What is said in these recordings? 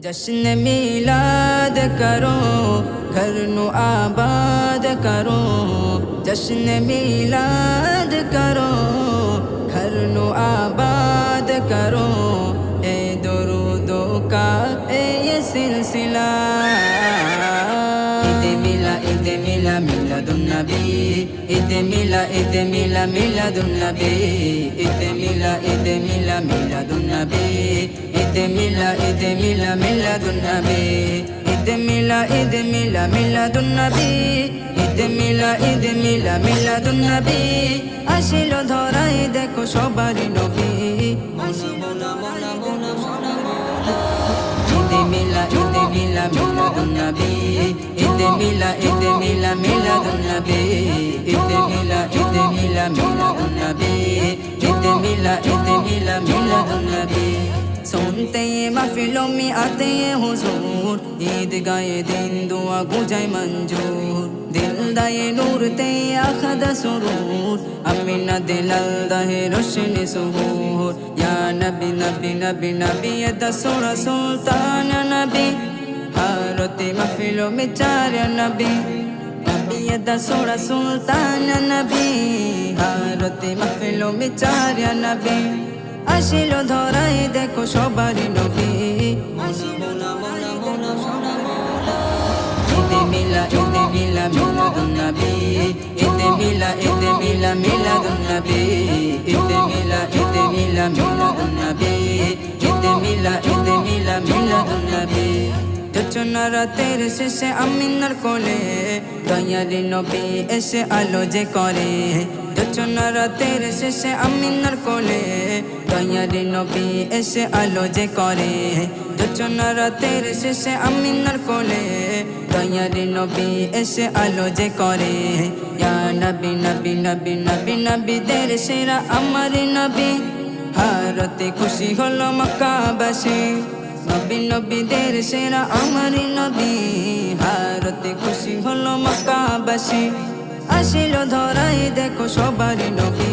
जश्न मिलाद करो घर नु आबाद करो। जश्न मिलाद करो घर नु आबाद करो। ए दुरूदो का ये सिलसिला ईद मिला मिलादुन नबी। ईद मिला मिलादुन नबी। ईद मिला मिलादुन नबी। ईद मिला मिलादुन नबी। ईद मिला मिलादुन नबी। ईद मिला मिलादुन नबी। আসিলো ধরাই দেখো সবারই নবী। ঈদ মিলা মিলাদুন নবী। ঈদ মিলা মিলাদুন নবী। ঈদ মিলা মিলাদুন নবী। ঈদ মিলা मिलादुन नबी। सुनते ये महफिलों में आते हैं हुजूर। ईद गाए दिन दुआ गुजाए मंजूर। दिल दाए नूर ते आखद सुरूर। अमीना दिलल दहे रोशनी सुहूर। या नबी नबी नबी नबी ये दसोरा सुल्तान नबी। हारते महफिलों में चार नबी। नबी ये दसोरा सुल्तान नबी। हारते महफिलों में चार नबी। আসিলো ধরাই দেখো সবারই নবী। ঈদ মিলা মিলাদুন নবী। ঈদ মিলা মিলাদুন নবী। ঈদ মিলা মিলাদুন নবী। ঈদ মিলা মিলাদুন নবী। যোচনা রাতের শেষে আমিনার কোলে দয়ারি নবী এসে আলো যে করে। যোচনা রাতের শেষে আমিনার কোলে দয়ারি নবী এসে আলো যে করে। যোচনা রাতের শেষে আমিনার কোলে দয়ারি নবী এসে আলো যে করে। ইয়া নবী নবী নবী নবী নবীদের সেরা আমার নবী। হারতে খুশি হলো মক্কাবাসী। নবী নবীদের সেরা আমার নবী। হারতে খুশি হলো মক্কাবাসী। আসিলো ধরাই দেখো সবারই নবী।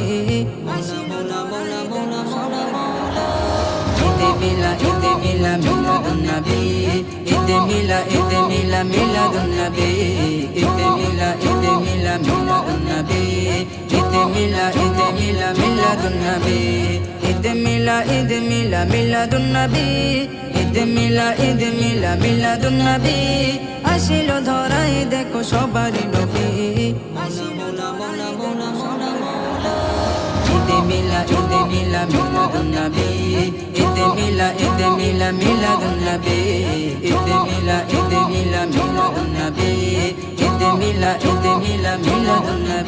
ঈদ মিলা মিলাদুন নবী। ঈদ মিলা মিলাদুন নবী। ঈদ মিলা মিলাদুন নবী। ঈদ মিলা মিলাদুন নবী। ঈদ মিলা মিলাদুন নবী। ঈদ মিলা মিলাদুন নবী। আসিলো ধরাই দেখো সবারই নবী। ঈদ মিলা মিলাদুন নবী। ঈদ মিলা মিলাদুন নবী। ঈদ মিলা মিলাদুন নবী। ঈদ মিলা মিলাদুন নবী।